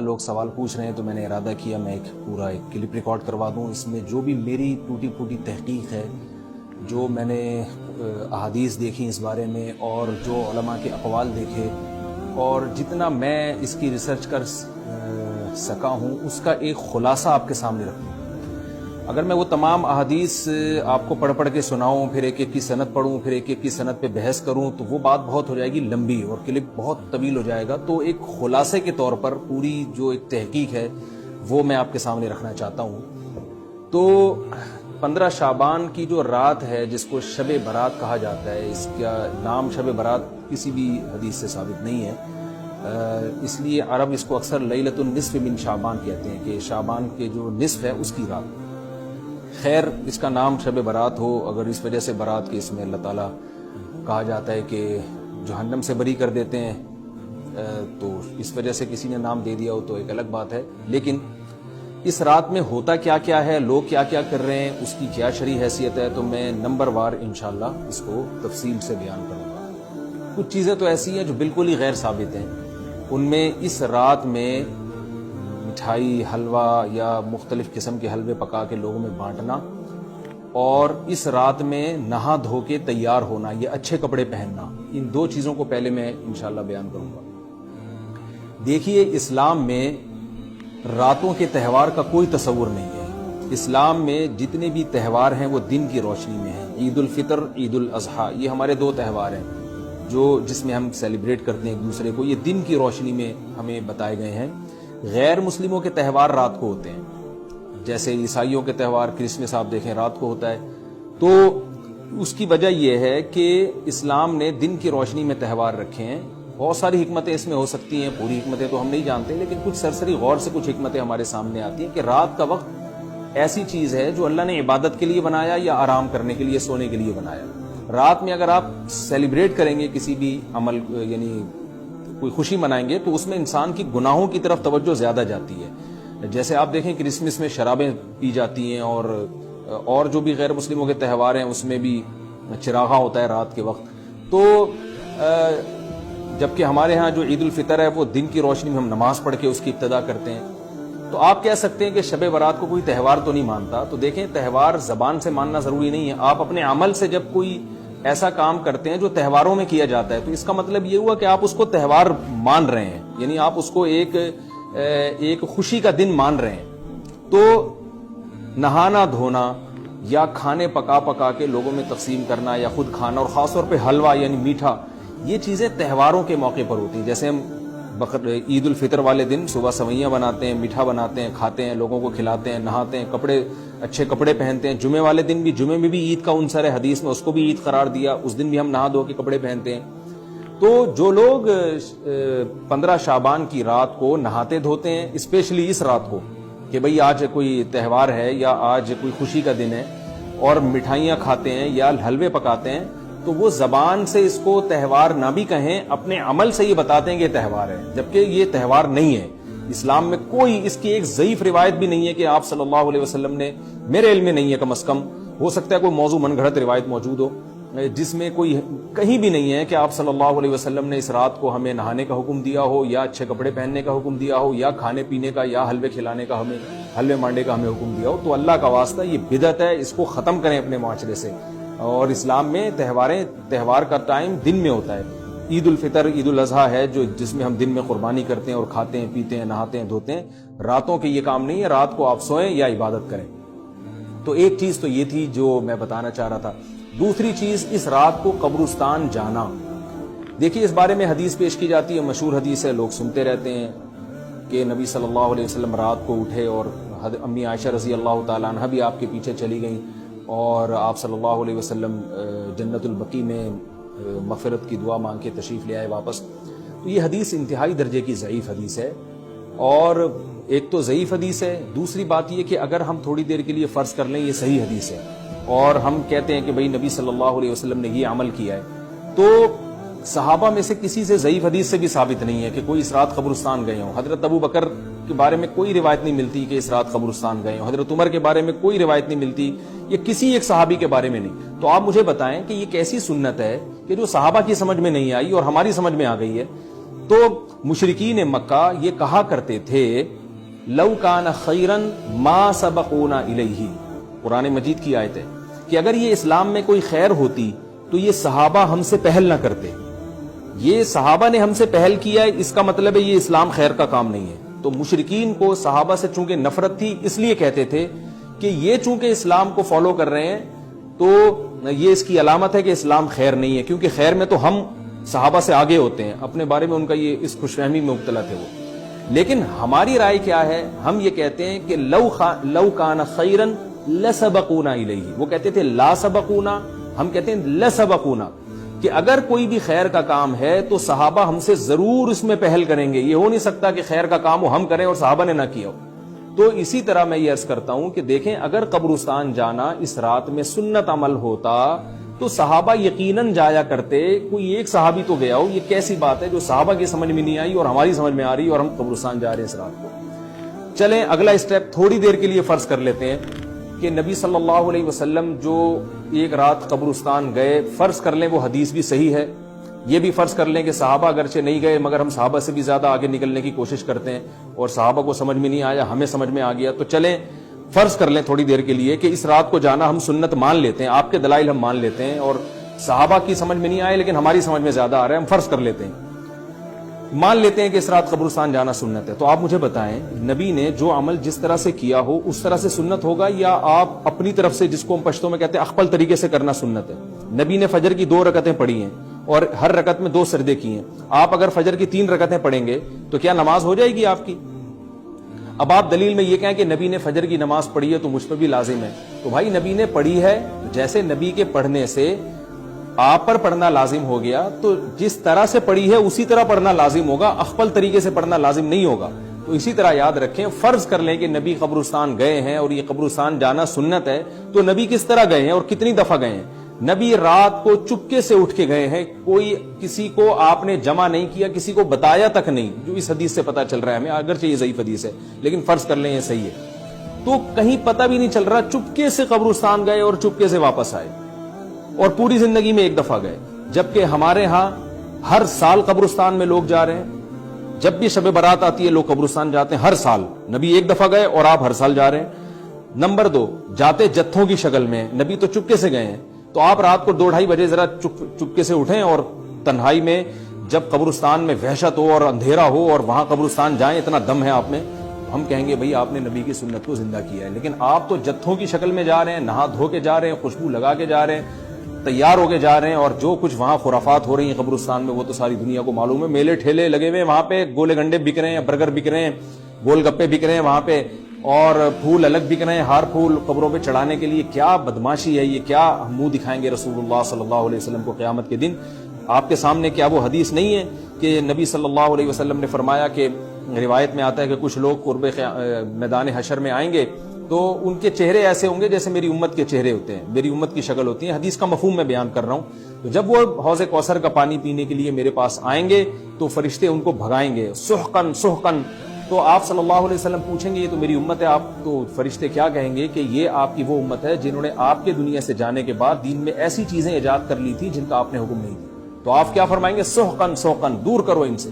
لوگ سوال پوچھ رہے ہیں تو میں نے ارادہ کیا میں ایک کلپ ریکارڈ کروا دوں. اس میں جو بھی میری ٹوٹی پھوٹی تحقیق ہے، جو میں نے احادیث دیکھی اس بارے میں اور جو علماء کے اقوال دیکھے اور جتنا میں اس کی ریسرچ کر سکا ہوں، اس کا ایک خلاصہ آپ کے سامنے رکھوں. اگر میں وہ تمام احادیث آپ کو پڑھ پڑھ کے سناؤں، پھر ایک ایک کی سند پڑھوں، پھر ایک ایک کی سند پہ بحث کروں، تو وہ بات بہت ہو جائے گی لمبی اور کلپ بہت طویل ہو جائے گا. تو ایک خلاصے کے طور پر پوری جو ایک تحقیق ہے وہ میں آپ کے سامنے رکھنا چاہتا ہوں. تو 15 شعبان کی جو رات ہے، جس کو شب برات کہا جاتا ہے، اس کا نام شب برات کسی بھی حدیث سے ثابت نہیں ہے، اس لیے عرب اس کو اکثر لیلۃ النصف من شعبان کہتے ہیں کہ شعبان کے جو نصف ہے اس کی رات. خیر، اس کا نام شب برات ہو، اگر اس وجہ سے برات کے اس میں اللہ تعالیٰ کہا جاتا ہے کہ جہنم سے بری کر دیتے ہیں، تو اس وجہ سے کسی نے نام دے دیا ہو تو ایک الگ بات ہے. لیکن اس رات میں ہوتا کیا کیا ہے، لوگ کیا کیا کر رہے ہیں، اس کی کیا شرعی حیثیت ہے، تو میں نمبر وار انشاءاللہ اس کو تفصیل سے بیان کروں گا. کچھ چیزیں تو ایسی ہیں جو بالکل ہی غیر ثابت ہیں. ان میں اس رات میں مٹھائی، حلوہ یا مختلف قسم کے حلوے پکا کے لوگوں میں بانٹنا، اور اس رات میں نہا دھو کے تیار ہونا یا اچھے کپڑے پہننا، ان دو چیزوں کو پہلے میں انشاءاللہ بیان کروں گا. دیکھیے، اسلام میں راتوں کے تہوار کا کوئی تصور نہیں ہے. اسلام میں جتنے بھی تہوار ہیں وہ دن کی روشنی میں ہیں. عید الفطر، عید الاضحیٰ، یہ ہمارے دو تہوار ہیں جس میں ہم سیلیبریٹ کرتے ہیں ایک دوسرے کو. یہ دن کی روشنی میں ہمیں بتائے گئے ہیں. غیر مسلموں کے تہوار رات کو ہوتے ہیں، جیسے عیسائیوں کے تہوار کرسمس آپ دیکھیں رات کو ہوتا ہے. تو اس کی وجہ یہ ہے کہ اسلام نے دن کی روشنی میں تہوار رکھے ہیں. بہت ساری حکمتیں اس میں ہو سکتی ہیں، پوری حکمتیں تو ہم نہیں جانتے، لیکن کچھ سرسری غور سے کچھ حکمتیں ہمارے سامنے آتی ہیں کہ رات کا وقت ایسی چیز ہے جو اللہ نے عبادت کے لیے بنایا یا آرام کرنے کے لیے، سونے کے لیے بنایا. رات میں اگر آپ سیلیبریٹ کریں گے کسی بھی عمل، یعنی کوئی خوشی منائیں گے، تو اس میں انسان کی گناہوں کی طرف توجہ زیادہ جاتی ہے. جیسے آپ دیکھیں کرسمس میں شرابیں پی جاتی ہیں، اور جو بھی غیر مسلموں کے تہوار ہیں اس میں بھی چراغاں ہوتا ہے رات کے وقت. تو جبکہ ہمارے ہاں جو عید الفطر ہے وہ دن کی روشنی میں ہم نماز پڑھ کے اس کی ابتدا کرتے ہیں. تو آپ کہہ سکتے ہیں کہ شب برات کو کوئی تہوار تو نہیں مانتا. تو دیکھیں، تہوار زبان سے ماننا ضروری نہیں ہے. آپ اپنے عمل سے جب کوئی ایسا کام کرتے ہیں جو تہواروں میں کیا جاتا ہے، تو اس کا مطلب یہ ہوا کہ آپ اس کو تہوار مان رہے ہیں، یعنی آپ اس کو ایک خوشی کا دن مان رہے ہیں. تو نہانا دھونا یا کھانے پکا کے لوگوں میں تقسیم کرنا یا خود کھانا، اور خاص طور پہ حلوہ یعنی میٹھا، یہ چیزیں تہواروں کے موقع پر ہوتی ہیں. جیسے ہم عید الفطر والے دن صبح سوئیاں بناتے ہیں، میٹھا بناتے ہیں، کھاتے ہیں، لوگوں کو کھلاتے ہیں، نہاتے ہیں، اچھے کپڑے پہنتے ہیں. جمعے والے دن بھی، جمعے میں بھی عید کا عنصر ہے حدیث میں، اس کو بھی عید قرار دیا. اس دن بھی ہم نہا دھو کے کپڑے پہنتے ہیں. تو جو لوگ 15 شعبان کی رات کو نہاتے دھوتے ہیں، اسپیشلی اس رات کو کہ بھئی آج کوئی تہوار ہے یا آج کوئی خوشی کا دن ہے، اور مٹھائیاں کھاتے ہیں یا حلوے پکاتے ہیں، تو وہ زبان سے اس کو تہوار نہ بھی کہیں، اپنے عمل سے یہ بتاتے ہیں کہ یہ تہوار ہے، جبکہ یہ تہوار نہیں ہے. اسلام میں کوئی اس کی ایک ضعیف روایت بھی نہیں ہے کہ آپ صلی اللہ علیہ وسلم نے، میرے علم میں نہیں ہے کم از کم، ہو سکتا ہے کوئی موضوع من گھڑت روایت موجود ہو جس میں کوئی کہیں بھی نہیں ہے کہ آپ صلی اللہ علیہ وسلم نے اس رات کو ہمیں نہانے کا حکم دیا ہو، یا اچھے کپڑے پہننے کا حکم دیا ہو، یا کھانے پینے کا یا حلوے کھلانے کا، حلوے مانڈے کا ہمیں حکم دیا ہو. تو اللہ کا واسطہ یہ بدعت ہے، اس کو ختم کریں اپنے معاشرے سے. اور اسلام میں تہوار کا ٹائم دن میں ہوتا ہے. عید الفطر، عید الاضحیٰ ہے جس میں ہم دن میں قربانی کرتے ہیں اور کھاتے ہیں، پیتے ہیں، نہاتے ہیں، دھوتے ہیں. راتوں کے یہ کام نہیں ہے. رات کو آپ سوئیں یا عبادت کریں. تو ایک چیز تو یہ تھی جو میں بتانا چاہ رہا تھا. دوسری چیز، اس رات کو قبرستان جانا. دیکھیے، اس بارے میں حدیث پیش کی جاتی ہے، مشہور حدیث ہے، لوگ سنتے رہتے ہیں کہ نبی صلی اللہ علیہ وسلم رات کو اٹھے اور امی عائشہ رضی اللہ تعالیٰ عنہ بھی آپ کے پیچھے چلی گئیں، اور آپ صلی اللہ علیہ وسلم جنت البقیع میں مغفرت کی دعا مانگ کے تشریف لے آئے واپس. تو یہ حدیث انتہائی درجے کی ضعیف حدیث ہے. اور ایک تو ضعیف حدیث ہے، دوسری بات یہ کہ اگر ہم تھوڑی دیر کے لیے فرض کر لیں یہ صحیح حدیث ہے، اور ہم کہتے ہیں کہ بھئی نبی صلی اللہ علیہ وسلم نے یہ عمل کیا ہے، تو صحابہ میں سے کسی سے ضعیف حدیث سے بھی ثابت نہیں ہے کہ کوئی اس رات قبرستان گئے ہوں. حضرت ابو بکر کے بارے میں کوئی روایت نہیں ملتی کہ اس رات قبرستان گئے ہوں. حضرت عمر کے بارے میں کوئی روایت نہیں ملتی، یہ کسی ایک صحابی کے بارے میں نہیں. تو آپ مجھے بتائیں کہ یہ کیسی سنت ہے کہ جو صحابہ کی سمجھ میں نہیں آئی اور ہماری سمجھ میں آ گئی ہے. تو مشرکین مکہ یہ کہا کرتے تھے لو کان خیرن ما سبقونا الیہ، قرآن مجید کی آیت ہے کہ اگر یہ اسلام میں کوئی خیر ہوتی تو یہ صحابہ ہم سے پہل نہ کرتے، یہ صحابہ نے ہم سے پہل کیا ہے، اس کا مطلب ہے یہ اسلام خیر کا کام نہیں ہے۔ تو مشرکین کو صحابہ سے چونکہ نفرت تھی، اس لیے کہتے تھے کہ یہ چونکہ اسلام کو فالو کر رہے ہیں تو یہ اس کی علامت ہے کہ اسلام خیر نہیں ہے، کیونکہ خیر میں تو ہم صحابہ سے آگے ہوتے ہیں، اپنے بارے میں ان کا یہ اس خوش فہمی میں مبتلا تھے وہ۔ لیکن ہماری رائے کیا ہے، ہم یہ کہتے ہیں کہ لو کان خیرن لسبقونا الیہ، وہ کہتے تھے لا سبقونا، ہم کہتے ہیں لسبقونا، کہ اگر کوئی بھی خیر کا کام ہے تو صحابہ ہم سے ضرور اس میں پہل کریں گے، یہ ہو نہیں سکتا کہ خیر کا کام ہم کریں اور صحابہ نے نہ کیا ہو۔ تو اسی طرح میں یہ عرض کرتا ہوں کہ دیکھیں اگر قبرستان جانا اس رات میں سنت عمل ہوتا تو صحابہ یقیناً جایا کرتے، کوئی ایک صحابی تو گیا ہو، یہ کیسی بات ہے جو صحابہ کی سمجھ میں نہیں آئی اور ہماری سمجھ میں آ رہی اور ہم قبرستان جا رہے ہیں اس رات کو۔ چلیں اگلا اسٹیپ تھوڑی دیر کے لیے فرض کر لیتے ہیں کہ نبی صلی اللہ علیہ وسلم جو ایک رات قبرستان گئے، فرض کر لیں وہ حدیث بھی صحیح ہے، یہ بھی فرض کر لیں کہ صحابہ اگرچہ نہیں گئے مگر ہم صحابہ سے بھی زیادہ آگے نکلنے کی کوشش کرتے ہیں اور صحابہ کو سمجھ میں نہیں آیا، ہمیں سمجھ میں آ گیا، تو چلیں فرض کر لیں تھوڑی دیر کے لیے کہ اس رات کو جانا ہم سنت مان لیتے ہیں، آپ کے دلائل ہم مان لیتے ہیں اور صحابہ کی سمجھ میں نہیں آئے لیکن ہماری سمجھ میں زیادہ آ رہا ہے، ہم فرض کر لیتے ہیں، مان لیتے ہیں کہ اس رات قبرستان جانا سنت ہے۔ تو آپ مجھے بتائیں نبی نے جو عمل جس طرح سے کیا ہو اس طرح سے سنت ہوگا یا آپ اپنی طرف سے، جس کو ہم پشتوں میں کہتے ہیں اخپل طریقے سے کرنا سنت ہے؟ نبی نے فجر کی 2 رکعتیں پڑھی ہیں اور ہر رکعت میں 2 سجدے کیے ہیں، آپ اگر فجر کی 3 رکعتیں پڑھیں گے تو کیا نماز ہو جائے گی آپ کی؟ اب آپ دلیل میں یہ کہیں کہ نبی نے فجر کی نماز پڑھی ہے تو مجھ پہ بھی لازم ہے، تو بھائی نبی نے پڑھی ہے، جیسے نبی کے پڑھنے سے آپ پر پڑھنا لازم ہو گیا تو جس طرح سے پڑھی ہے اسی طرح پڑھنا لازم ہوگا، اخپل طریقے سے پڑھنا لازم نہیں ہوگا۔ تو اسی طرح یاد رکھیں، فرض کر لیں کہ نبی قبرستان گئے ہیں اور یہ قبرستان جانا سنت ہے، تو نبی کس طرح گئے ہیں اور کتنی دفعہ گئے ہیں؟ نبی رات کو چپکے سے اٹھ کے گئے ہیں، کوئی کسی کو آپ نے جمع نہیں کیا، کسی کو بتایا تک نہیں، جو اس حدیث سے پتا چل رہا ہے ہمیں، اگرچہ یہ ضعیف حدیث ہے لیکن فرض کر لیں یہ صحیح ہے، تو کہیں پتہ بھی نہیں چل رہا، چپکے سے قبرستان گئے اور چپکے سے واپس آئے اور پوری زندگی میں ایک دفعہ گئے، جبکہ ہمارے ہاں ہر سال قبرستان میں لوگ جا رہے ہیں، جب بھی شب برات آتی ہے لوگ قبرستان جاتے ہیں ہر سال، نبی ایک دفعہ گئے اور آپ ہر سال جا رہے ہیں۔ نمبر 2، جاتے جتھوں کی شکل میں، نبی تو چپکے سے گئے ہیں، تو آپ رات کو 2-2:30 بجے ذرا چپکے سے اٹھیں اور تنہائی میں جب قبرستان میں وحشت ہو اور اندھیرا ہو اور وہاں قبرستان جائیں، اتنا دم ہے آپ میں، ہم کہیں گے بھئی آپ نے نبی کی سنت کو زندہ کیا ہے، لیکن آپ تو جتھوں کی شکل میں جا رہے ہیں، نہا دھو کے جا رہے ہیں، خوشبو لگا کے جا رہے ہیں، تیار ہو کے جا رہے ہیں، اور جو کچھ وہاں خرافات ہو رہی ہیں قبرستان میں وہ تو ساری دنیا کو معلوم ہے، میلے ٹھیلے لگے ہوئے ہیں وہاں پہ، گولے گنڈے بک رہے ہیں، برگر بک رہے ہیں، گول گپے بک رہے ہیں وہاں پہ، اور پھول الگ بک رہے ہیں، ہار پھول قبروں پہ چڑھانے کے لیے۔ کیا بدماشی ہے یہ، کیا منہ دکھائیں گے رسول اللہ صلی اللہ علیہ وسلم کو قیامت کے دن؟ آپ کے سامنے کیا وہ حدیث نہیں ہے کہ نبی صلی اللہ علیہ وسلم نے فرمایا کہ روایت میں آتا ہے کہ کچھ لوگ قرب میدان حشر میں آئیں گے تو ان کے چہرے ایسے ہوں گے جیسے میری امت کے چہرے ہوتے ہیں، میری امت کی شکل ہوتی ہے، حدیث کا مفہوم میں بیان کر رہا ہوں۔ تو جب وہ حوض کوثر کا پانی پینے کے لیے میرے پاس آئیں گے تو فرشتے ان کو بھگائیں گے، سحقن سحقن، تو آپ صلی اللہ علیہ وسلم پوچھیں گے یہ تو میری امت ہے، آپ تو فرشتے کیا کہیں گے کہ یہ آپ کی وہ امت ہے جنہوں نے آپ کے دنیا سے جانے کے بعد دین میں ایسی چیزیں ایجاد کر لی تھی جن کا آپ نے حکم نہیں دیا، تو آپ کیا فرمائیں گے؟ سحقن سحقن، دور کرو ان سے۔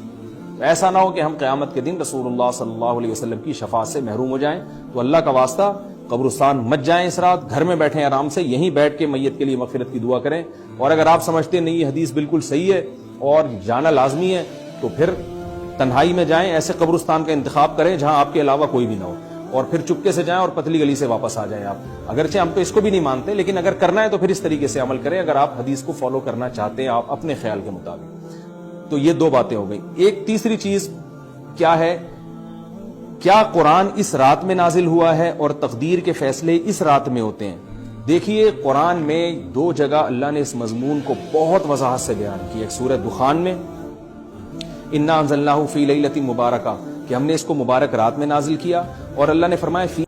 ایسا نہ ہو کہ ہم قیامت کے دن رسول اللہ صلی اللہ علیہ وسلم کی شفاعت سے محروم ہو جائیں۔ تو اللہ کا واسطہ قبرستان مت جائیں اس رات، گھر میں بیٹھیں آرام سے، یہیں بیٹھ کے میت کے لیے مغفرت کی دعا کریں، اور اگر آپ سمجھتے نہیں یہ حدیث بالکل صحیح ہے اور جانا لازمی ہے تو پھر تنہائی میں جائیں، ایسے قبرستان کا انتخاب کریں جہاں آپ کے علاوہ کوئی بھی نہ ہو، اور پھر چپکے سے جائیں اور پتلی گلی سے واپس آ جائیں آپ۔ اگرچہ ہم تو اس کو بھی نہیں مانتے لیکن اگر کرنا ہے تو پھر اس طریقے سے عمل کریں، اگر آپ حدیث کو فالو کرنا چاہتے ہیں آپ اپنے خیال کے مطابق۔ تو یہ 2 باتیں ہو گئی۔ ایک تیسری چیز کیا ہے، کیا قرآن اس رات میں نازل ہوا ہے اور تقدیر کے فیصلے اس رات میں ہوتے ہیں؟ دیکھیے قرآن میں 2 جگہ اللہ نے اس مضمون کو بہت وضاحت سے بیان کیا، ایک سورہ دخان میں انا انزلناہ فی لیلۃ مبارکہ کہ ہم نے اس کو مبارک رات میں نازل کیا، اور اللہ نے فرمایا فی